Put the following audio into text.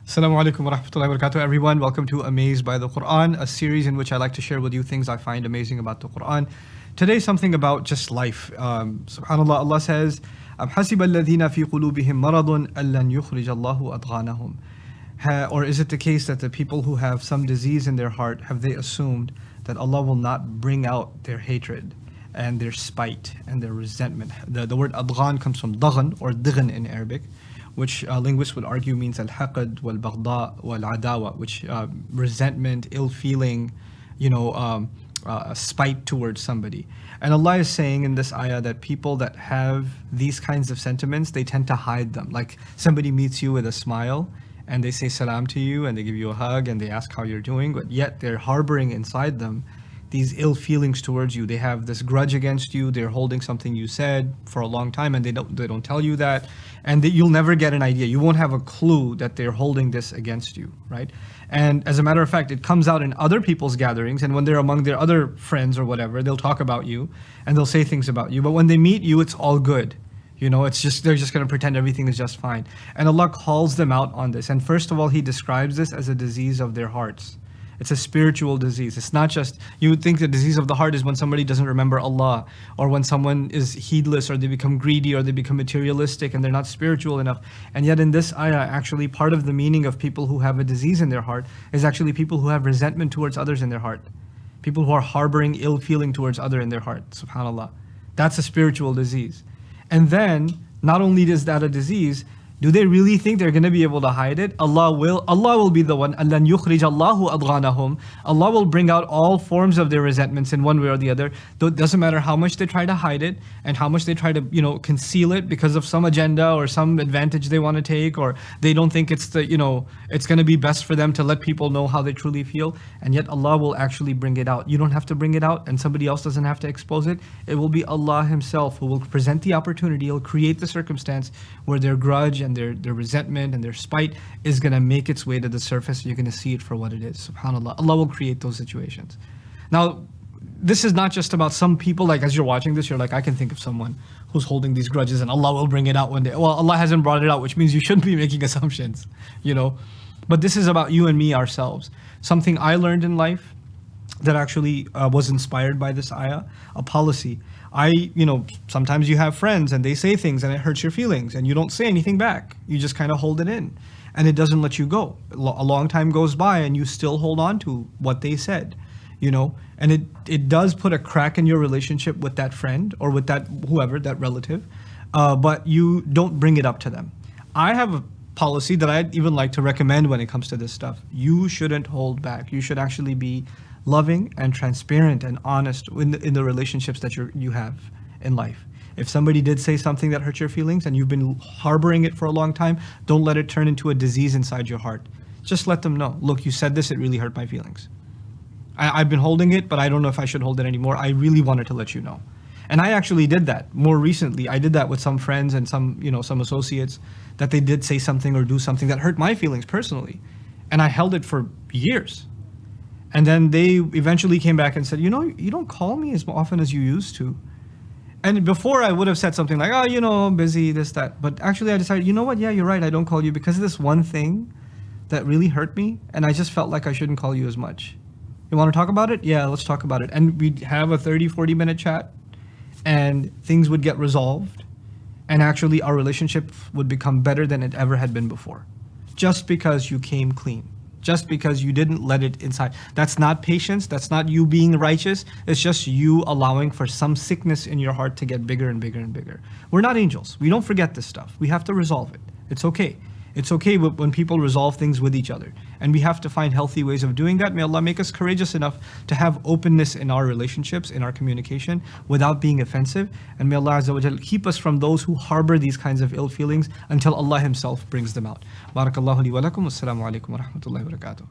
Assalamu alaikum wa rahmatullahi wa barakatuh, everyone. Welcome to Amazed by the Quran, a series in which I like to share with you things I find amazing about the Quran. Today, something about just life. SubhanAllah, Allah says, أَمْ حَسِبَ الَّذِينَ فِي قُلُوبِهِمْ مَرَضٌ أَلَّنْ يُخْرِجَ اللَّهُ أَضْغَانَهُم. Or is it the case that the people who have some disease in their heart, have they assumed that Allah will not bring out their hatred and their spite and their resentment? The word adghan comes from daghan or dighan in Arabic, which linguists would argue means al-haqad wal-baghda wal-adawa, which resentment, ill feeling, spite towards somebody. And Allah is saying in this ayah that people that have these kinds of sentiments, they tend to hide them. Like somebody meets you with a smile and they say salam to you and they give you a hug and they ask how you're doing, but yet they're harboring inside them these ill feelings towards you. They have this grudge against you. They're holding something you said for a long time and they don't tell you that, and you'll never get an idea. You won't have a clue that they're holding this against you, right? And as a matter of fact, it comes out in other people's gatherings, and when they're among their other friends or whatever, they'll talk about you and they'll say things about you, but when they meet you, it's all good. It's just, they're just going to pretend everything is just fine. And Allah calls them out on this. And first of all, He describes this as a disease of their hearts. It's a spiritual disease. It's not just, you would think the disease of the heart is when somebody doesn't remember Allah, or when someone is heedless, or they become greedy, or they become materialistic and they're not spiritual enough. And yet in this ayah, actually part of the meaning of people who have a disease in their heart is actually people who have resentment towards others in their heart. People who are harboring ill feeling towards others in their heart, subhanAllah. That's a spiritual disease. And then, not only is that a disease, do they really think they're going to be able to hide it? Allah will be the one. أَلَّنْ يُخْرِجَ اللَّهُ أَضْغَانَهُم. Allah will bring out all forms of their resentments in one way or the other. Though it doesn't matter how much they try to hide it and how much they try to, conceal it because of some agenda or some advantage they want to take, or they don't think it's it's going to be best for them to let people know how they truly feel. And yet Allah will actually bring it out. You don't have to bring it out, and somebody else doesn't have to expose it. It will be Allah Himself who will present the opportunity. He'll create the circumstance where their grudge and their resentment and their spite is going to make its way to the surface. You're going to see it for what it is. SubhanAllah. Allah will create those situations. Now, this is not just about some people, like as you're watching this, you're like, I can think of someone who's holding these grudges and Allah will bring it out one day. Well, Allah hasn't brought it out, which means you shouldn't be making assumptions, But this is about you and me, ourselves. Something I learned in life that actually was inspired by this ayah, a policy. Sometimes you have friends and they say things and it hurts your feelings and you don't say anything back. You just kind of hold it in and it doesn't let you go. A long time goes by and you still hold on to what they said, and it does put a crack in your relationship with that friend or with that whoever, that relative, but you don't bring it up to them. I have a policy that I'd even like to recommend when it comes to this stuff. You shouldn't hold back. You should actually be loving and transparent and honest in the relationships that you have in life. If somebody did say something that hurt your feelings and you've been harboring it for a long time, don't let it turn into a disease inside your heart. Just let them know, look, you said this, it really hurt my feelings. I've been holding it, but I don't know if I should hold it anymore. I really wanted to let you know. And I actually did that more recently. I did that with some friends and some associates, that they did say something or do something that hurt my feelings personally. And I held it for years. And then they eventually came back and said, you don't call me as often as you used to. And before I would have said something like, I'm busy, this, that. But actually I decided, you know what? Yeah, you're right. I don't call you because of this one thing that really hurt me. And I just felt like I shouldn't call you as much. You want to talk about it? Yeah, let's talk about it. And we'd have a 30, 40-minute chat and things would get resolved. And actually our relationship would become better than it ever had been before. Just because you came clean. Just because you didn't let it inside. That's not patience. That's not you being righteous. It's just you allowing for some sickness in your heart to get bigger and bigger and bigger. We're not angels. We don't forget this stuff. We have to resolve it. It's okay. It's okay when people resolve things with each other. And we have to find healthy ways of doing that. May Allah make us courageous enough to have openness in our relationships, in our communication, without being offensive. And may Allah Azza wa Jal keep us from those who harbor these kinds of ill feelings until Allah Himself brings them out. Barakallahu li wa lakum. Wassalamu alaikum wa rahmatullahi wa barakatuh.